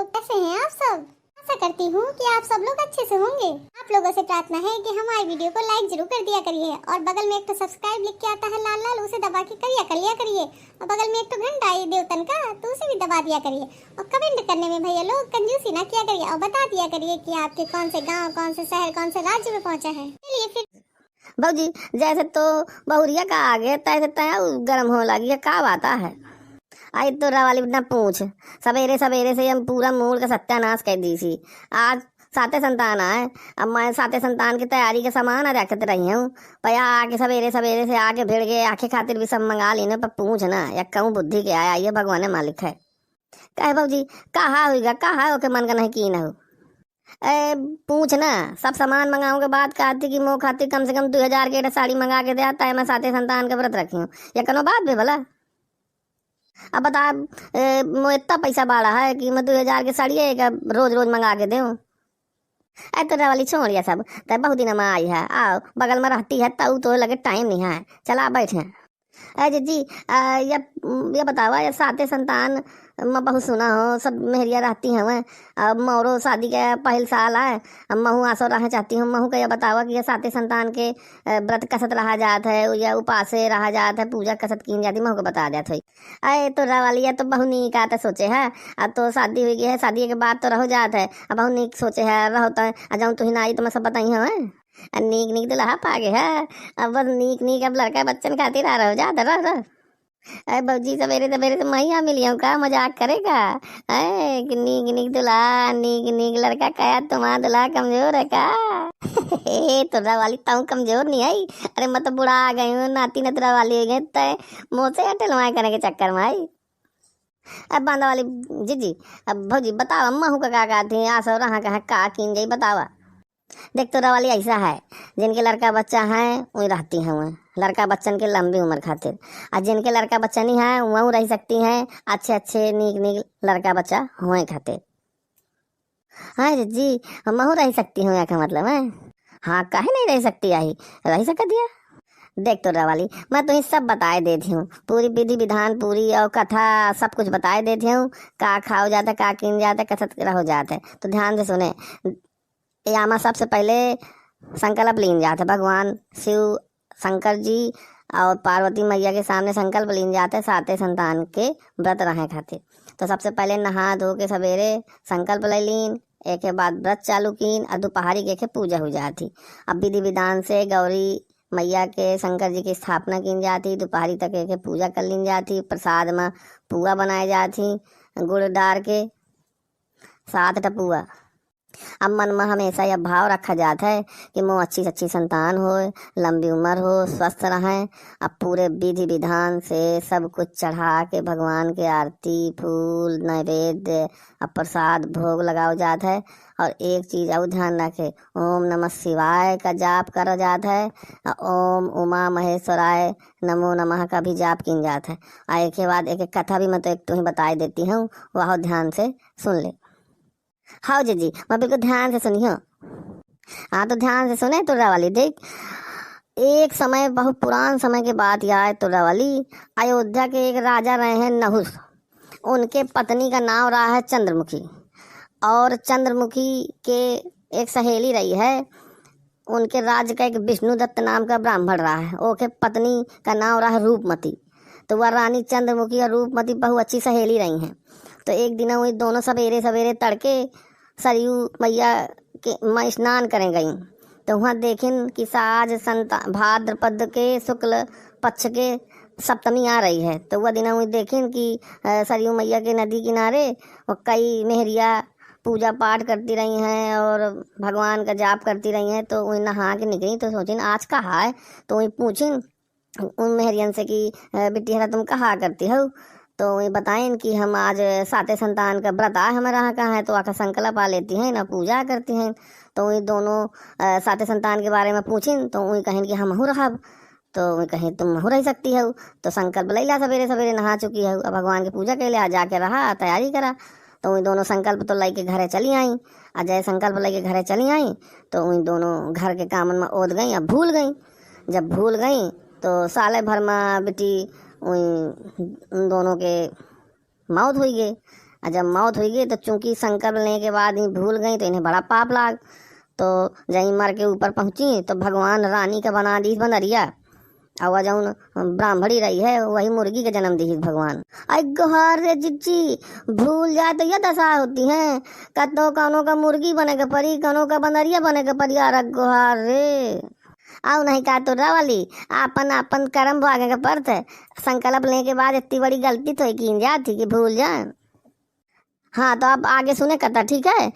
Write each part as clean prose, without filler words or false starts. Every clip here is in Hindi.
कैसे हैं आप सब? आशा करती हूँ कि आप सब लोग अच्छे से होंगे। आप लोगों से प्रार्थना है कि हमारी वीडियो को लाइक जरूर कर दिया करिए और बगल में एक तो सब्सक्राइब लिख के आता है लाल लाल, उसे दबा के कर लिया करिए और बगल में एक तो घंटा है देवतन का, तो उसे भी दबा दिया करिए और कमेंट करने में भैया लोग कंजूसी ना किया करिए और बता दिया करिए कि आपके कौन से गाँव, कौन से शहर, कौन से राज्य में पहुँचा है। चलिए फिर भौजी, जैसे तो बहुरिया का आगे तैसे तय गर्म हो लगी है, का बात है। आई तो वाली ना पूछ, सवेरे सवेरे से हम पूरा मूड का सत्यानाश कर दी थी। आज साते संतान आए, अब मैं साते संतान की तैयारी के सामान रखते रही हूँ। भैया आके सवेरे सवेरे से आके भिड़ गए, आखे खातिर भी सब मंगा ली ना, पर पूछ ना या कहूँ बुद्धि के आया, ये भगवान मालिक है। कहे भौजी कहा हुईगा, कहा ओके मन का नहीं की ना हो। पूछ ना, सब सामान मंगाऊं के बाद कहती कि मोह खाती कम से कम 2000 के साड़ी मंगा के दे आता है, मैं साते संतान के व्रत रखी हूँ, या कनो बात भी भला। अब बता, मो इतना पैसा बाड़ा है कि मैं 2000 की साड़ी है रोज रोज मंगा के दूं। ऐ तो वाली छोड़िया सब, तब बहुत दिन में आई है, आओ बगल में रहती है तो लगे टाइम नहीं है, चला बैठे। अरे जी, ये बतावा, ये साते संतान मैं बहुत सुना हो, सब मेहरिया रहती हैं। अब मोरो शादी के पहल साल है, अब महू आसो रहा चाहती हूँ। महू का यह बतावा कि ये साते संतान के व्रत कसत रहा जात है या उपासे रहा जात है, पूजा कसत की जाती, महू को बता जात है। अरे तो वाली है तो बहु नीक आता सोचे है। अब तो शादी हुई है, शादी के बाद तो रहो जात है, अब बहु नीक सोचे है रहो तो जाऊँ तुही ना आई तो मैं सब बताई हूँ। नीक नीक दुल्हा पागे है, अब बस नीक नीक अब लड़का बच्चन खातिर आ रहो जा रह। अरे बबजी सवेरे सवेरे तो मैं मिली हूँ, का मजाक करेगा। अरे नीक नीक दुल्हा, नीक नीक लड़का, कया तुम्हारा दुल्हा कमजोर है का? तो वाली ताऊ कमजोर नहीं आई, अरे मैं तो बुढ़ा आ गई हूँ, नाती नतरा वाली हो गई, तय मुँह से हटलवाए करने के चक्कर में आई। अब बांधा वाली जी अब भौजी बतावा, अम्मा हूँ का कहती है, आसो रहा कहा का कीन गई बतावा। देख तो वाली ऐसा है, जिनके लड़का बच्चा है वही रहती हैं, वह लड़का बच्चन के लंबी उम्र खातिर, और जिनके लड़का बच्चा नहीं है वह रह सकती हैं अच्छे अच्छे नीक नीक लड़का बच्चा हुए खातिर। हाँ जी, महू रह सकती हूँ, का मतलब है। हाँ काहे नहीं रह सकती, आई रह सकती दिया। देख तो वाली, मैं तुम्हें सब बताए देती हूँ, पूरी विधि विधान पूरी और कथा सब कुछ बताए देती हूँ, का खाओ जाता, का किन जाता, कसत रहो जाता है। तो ध्यान से सुने, यामा सबसे पहले संकल्प लीन जाते, भगवान शिव शंकर जी और पार्वती मैया के सामने संकल्प लीन जाते साते संतान के व्रत रहे खातिर। तो सबसे पहले नहा धो के सवेरे संकल्प ले लीन, एक के बाद व्रत चालू कीन और दोपहरी के पूजा हो जाती। अब विधि विधान से गौरी मैया के शंकर जी की स्थापना की जाती, दोपहरी तक एक पूजा कर ली जाती, प्रसाद में पुआ बनाए जाती गुड़ डाल के 7 टपुआ। अब मन में हमेशा यह भाव रखा जाता है कि मोह अच्छी से अच्छी संतान हो, लंबी उम्र हो, स्वस्थ रहें। अब पूरे विधि विधान से सब कुछ चढ़ा के भगवान के आरती फूल नैवेद्य अब प्रसाद भोग लगाओ जाता है। और एक चीज़ और ध्यान रखे, ओम नमः शिवाय का जाप करो जाता है, ओम उमा महेश्वराय नमो नमः का भी जाप किन जाता है। और एक के बाद एक कथा भी मैं तो एक तुम्हें बताई देती हूँ, वह ध्यान से सुन ले। हाँ जी, मैं बिल्कुल ध्यान से सुनियो। हाँ तो ध्यान से सुने तो वाली। देख, एक समय बहुत पुरान समय के बाद याद तो वाली, अयोध्या के एक राजा रहे हैं नहुस, उनके पत्नी का नाम रहा है चंद्रमुखी, और चंद्रमुखी के एक सहेली रही है, उनके राज्य का एक विष्णुदत्त नाम का ब्राह्मण रहा है, ओके पत्नी का नाम रहा है रूपमती। तो वह रानी चंद्रमुखी और रूपमती बहुत अच्छी सहेली रही हैं। तो एक दिन वही दोनों सवेरे सवेरे तड़के सरयू मैया के में स्नान करें गई, तो वहाँ देखें कि आज भाद्रपद के शुक्ल पक्ष के सप्तमी आ रही है। तो वह दिन वही देखें कि सरयू मैया के नदी किनारे और कई मेहरिया पूजा पाठ करती रही हैं और भगवान का जाप करती रही हैं। तो वही नहा के निकली, तो सोचिन आज कहाँ है, तो वही पूछिन उन मेहरियन से कि बेटी हरा तुम कहाँ करती हो। तो वही बताएं कि हम आज साते संतान का व्रत आ हमारा यहाँ कहाँ है, तो आकर संकल्प आ लेती हैं ना पूजा करती हैं। तो वही दोनों साते संतान के बारे में पूछें, तो वही कहें कि हम हूँ रहा, तो वही कहें तुम हूँ रह सकती हो। तो संकल्प ले ला, सवेरे सवेरे नहा चुकी है, अब भगवान की पूजा के लिए जाके रहा तैयारी करा। तो वही दोनों संकल्प तो लेके घरे चली आई, और जय संकल्प लेके घरे चली आई, तो वही दोनों घर के कामन में ओद गई, अब भूल गई। जब भूल गई तो साले भर में बेटी उन दोनों के मौत हुई गई। और जब मौत हुई गई तो चूंकि संकल्प लेने के बाद ही भूल गई तो इन्हें बड़ा पाप लाग। तो जहीं मर के ऊपर पहुंची तो भगवान रानी का बना दी बनरिया, और वह जौन ब्राह्मणी रही है वही मुर्गी के जन्म दी भगवान। आई गोहार रे जिज्जी, भूल जाए तो यह दशा होती है, कतो कौनों का मुर्गी बने के परी, कौनों का बनरिया बने के परी। यार गोहार रे आओ नहीं का तो रवाली आपन आपन कर्म भागे के परत है। संकल्प लेने के बाद इतनी बड़ी गलती तो की जाती कि भूल जाए। हाँ तो अब आगे सुने कथा, ठीक है।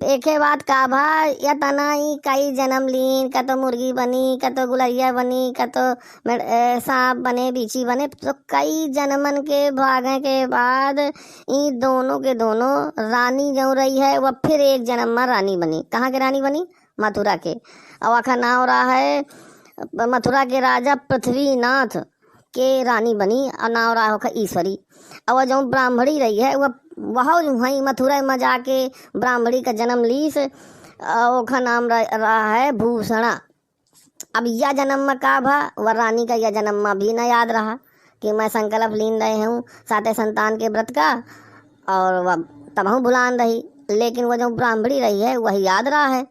एक ही बात का भा या तना ही कई जन्म लीन, का तो मुर्गी बनी, का तो गुलरिया बनी, का तो सांप बने, बीची बने। तो कई जन्मन के भागे के बाद इन दोनों के दोनों रानी जो रही है वह फिर एक जन्म में रानी बनी। कहाँ के रानी बनी? मथुरा के। और वह नाम रहा है मथुरा के राजा पृथ्वीनाथ के रानी बनी, और नाम रहा होगा ईश्वरी। और जो ब्राह्मणी रही है वह वहीं मथुरा में जाके ब्राह्मणी का जन्म लीस, ओखा नाम रहा है भूषणा। अब यह जन्म में का भा वह रानी का यह जन्म में भी न याद रहा कि मैं संकल्प लीन रहे हूँ साते संतान के व्रत का, और वह तब भुलान रही। लेकिन वह जो ब्राह्मणी रही है वही याद रहा है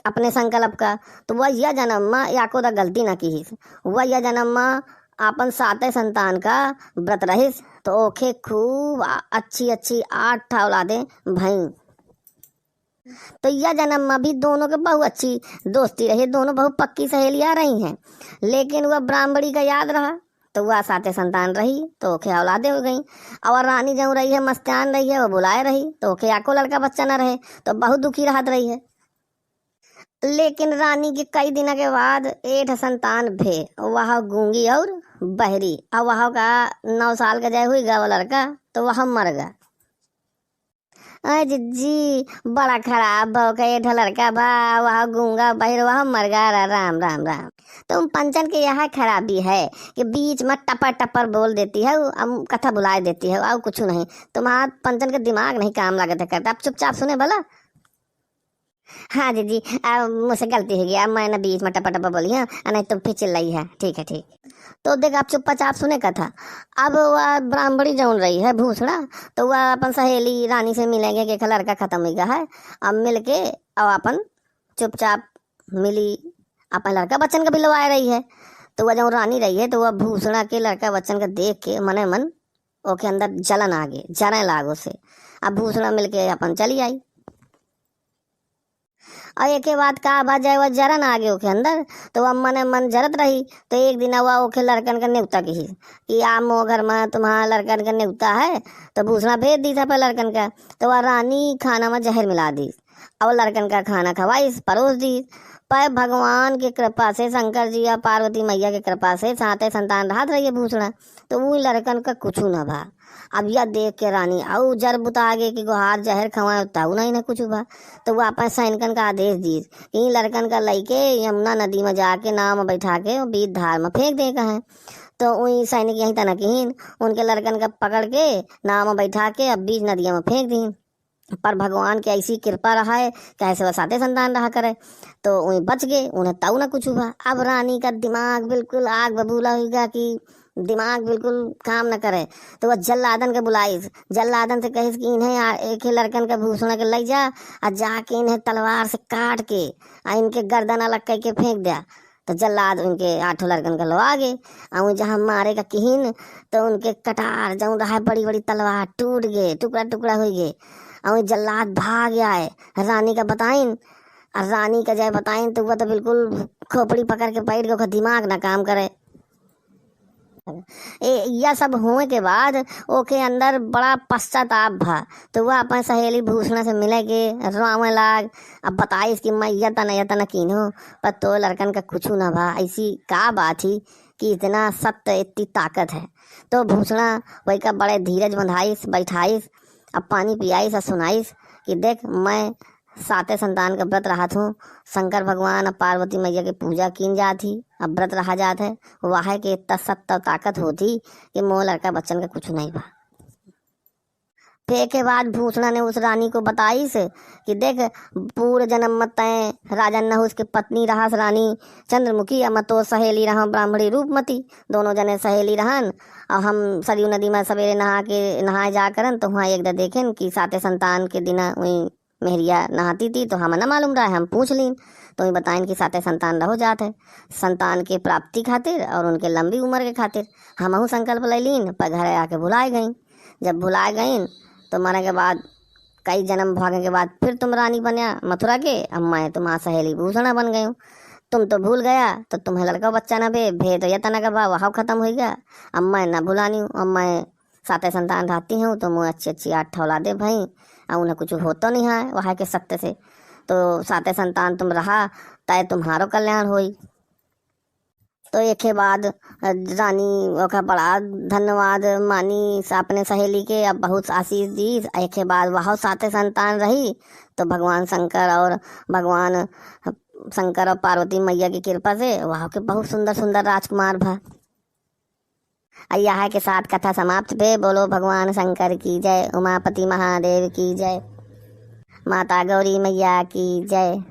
अपने संकल्प का। तो वह यह जन्म में या को गलती न की, वह यह जन्म में अपन साते संतान का व्रत रहिस। तो ओखे खूब अच्छी अच्छी 8 औलादें भई। तो यह जन्म में भी दोनों के बहुत अच्छी दोस्ती रही, दोनों बहुत पक्की सहेलियां रही हैं। लेकिन वह ब्राह्मणी का याद रहा तो वह साते संतान रही, तो ओखे औलादें हो गई। और रानी जो रही है मस्तान रही है वह बुलाए रही, तो ओखे आको लड़का बच्चा न रहे, तो बहुत दुखी रहत रही है। लेकिन रानी के कई दिनों के बाद 8 संतान भे, वह गूंगी और बहरी। अब वह का 9 साल का जय हुई गा वो लड़का, तो वह मर गया। अरे जिज्जी बड़ा खराब भाव का 8 लड़का बा, वह गूंगा बहिर वह मर गया। राम राम राम। तुम पंचन के यहाँ खराबी है कि बीच में टपर टपर बोल देती है, कथा बुलाए देती है, और कुछ नहीं। तुम्हारा पंचन का दिमाग नहीं काम लागत है करता। अब चुपचाप सुने भला। हाँ जी, अब मुझसे गलती हो गई, अब मैंने बीच में टपा टपा बोली है, नहीं तुम फिर चिल्लाई है। ठीक है ठीक। तो देख आप चुपचाप सुने कथा। अब वह ब्राह्मणी जौन रही है भूषणा, तो वह अपन सहेली रानी से मिलेंगे कि लड़का खत्म हो गया है। अब मिल के अब अपन चुपचाप मिली, अपन लड़का बच्चन का भी लवाए रही है। तो वह जौन रानी रही है तो वह भूषणा के लड़का बच्चन का देख के मने मन ओके अंदर जलन आ गई, जरने लागो से। अब भूषणा मिल के अपन चली आई। और एक बात का बात जाए वह जरन आ गए ओके अंदर, तो वह मन मन जरत रही। तो एक दिन वह ओके लड़कन का न्योता की कि आप मो घर में तुम्हारा लड़कन का न्योता है, तो भूषणा भेज दी था पर लड़कन का। तो वह रानी खाना में जहर मिला दी और लड़कन का खाना खवाई परोस दी। पर भगवान की कृपा से, शंकर जी या पार्वती मैया की कृपा से साते संतान राहत रही है भूषणा। तो वो लड़कन का कुछ न भा। अब यह देख के रानी और जर बुता गे कि गुहार जहर खवाए तब नहीं ना कुछ हुआ। तो वो अपन सैनिकन का आदेश दी कि लड़कन का लइके यमुना नदी में जाके नाव में बैठा के बीच धार में फेंक दे का है। तो वही सैनिक यहीं तनकीन उनके लड़कन का पकड़ के नाव में बैठा के अब बीच नदिया में फेंक दी। पर भगवान की ऐसी कृपा रहा है कैसे वह साते संतान रहा करे, तो वही बच गए, उन्हें ताऊ ना कुछ हुआ। अब रानी का दिमाग बिल्कुल आग बबूला होगा कि दिमाग बिल्कुल काम न करे। तो वह जल्लादन के बुलाइस, जल्लादन से कहिस कि इन्हें एक ही लड़कन के भूषण के ले जा और जाके इन्हें तलवार से काट के इनके गर्दन अलग करके फेंक दिया। तो जल्लाद उनके 8 लड़कन का लवा गए और जहाँ मारे का किहिन तो उनके कटार जऊँ रहा बड़ी बड़ी तलवार टूट गए, टुकड़ा टुकड़ा हो गए। और जल्लाद भाग गया है रानी का बताइन, और रानी का जय बताइन तो वह तो बिल्कुल खोपड़ी पकड़ के बैठ गया, दिमाग ना काम करे। यह सब होने के बाद ओके अंदर बड़ा पश्चाताप भा। तो वह अपने सहेली भूषणा से मिले के रोवे लाग। अब बताइस कि मैं यतन कीनो पर तो लड़कन का कुछ ना भा। ऐसी का बात थी कि इतना सत्य इतनी ताकत है। तो भूषणा वही का बड़े धीरज बंधाइस बैठाइस, अब पानी पियाइस और सुनाइस कि देख मैं साते संतान का व्रत रहा हूँ, शंकर भगवान और पार्वती मैया की पूजा की जाती, अब व्रत रहा जात है वह के इतना सत्य ताकत होती कि मोह लड़का बच्चन का कुछ नहीं बा। फिर के बाद भूषणा ने उस रानी को बताई से कि देख, पूर्व जन्म मत तय राजा नहुस की पत्नी रहास रानी चंद्रमुखी, अब तो सहेली रहा ब्राह्मणी रूपमती, दोनों जने सहेली रहन। और हम सरयू नदी में सवेरे नहाए जा करन तो वहाँ एक देखें कि साते संतान के दिन वही मेहरिया नहाती थी, तो हमें न मालूम रहा, हम पूछ लीन तो ही बताइन कि साते संतान रहो जात है, संतान के प्राप्ति खातिर और उनके लंबी उम्र के खातिर। हमहू संकल्प ले लीन, पर घर आके भुलाए गई। जब भुलाए गईन तो मरने के बाद कई जन्म भागने के बाद फिर तुम रानी बनिया मथुरा के, अब मैं तुम्हारा सहेली भूषणा बन गई हूँ। तुम तो भूल गया तो तुम्हें लड़का बच्चा न भे तो यह तना का भाव वहाँ खत्म हो गया। अब मैं न भुलानी हूँ, अब मैं साते संतान रहती हूँ तो मुँह अच्छी अच्छी 8 औलादे भाई, और उन्हें कुछ होता नहीं है वहाँ के सत्य से, तो साते संतान तुम रहा तय तुम्हारो कल्याण होई। तो एक के बाद रानी का बड़ा धन्यवाद मानी अपने सहेली के, अब बहुत आशीष दी। एक के बाद वह साते संतान रही तो भगवान शंकर और पार्वती मैया की कृपा से वहाँ के बहुत सुंदर सुंदर राजकुमार भा। यहाँ के साथ कथा समाप्त भे। बोलो भगवान शंकर की जय, उमापति महादेव की जय, माता गौरी मैया की जय।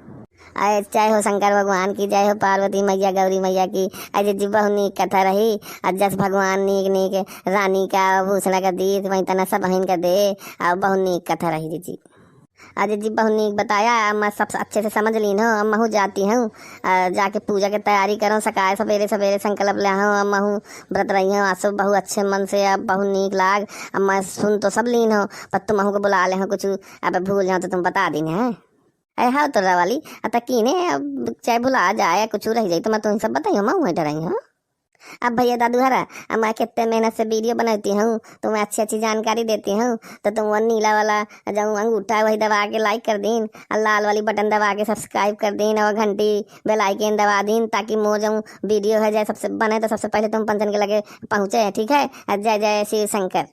अरे जय हो शंकर भगवान की जय हो, पार्वती मैया गौरी मैया की। अजय जी बहुत नीक कथा रही। जस भगवान नीक नीक रानी का भूषणा का दी वहीं तना सब बहन का दे, और बहुत नीक कथा रही जी। अजय जी बहुत नीक बताया, मैं सब अच्छे से समझ ली हूँ। अब मैं जाती हूँ, जाके पूजा की तैयारी करूँ, सकाए सवेरे सवेरे संकल्प ले हूँ। अब मैं व्रत रही हूँ, आज बहुत अच्छे मन से, अब बहुत नीक लाग। अब मैं सुन तो सब लीन हूँ, पर तुम को बुला ले हूँ कुछ, अब भूल जाऊँ तो तुम बता दी है। अरे हाँ तो वाली अतः कीने, अब चाहे भुला जाए कुछ रह जाए तो मैं तुम सब बताइए, मैं वहीं रही हूँ। अब भैया दादू हरा, अब मैं कितने मेहनत से वीडियो बनाती हूँ, तो मैं अच्छी अच्छी जानकारी देती हूँ, तो तुम वो नीला वाला जो अंगूठा वही दबा के लाइक कर दीन, और लाल वाली बटन दबा के सब्सक्राइब कर दीन, और घंटी बेल आइकन दबा दीन, ताकि मो जो वीडियो है जाए सबसे बने तो सबसे पहले तुम पंचन के लगे पहुँचे। ठीक है, जय जय शिव शंकर।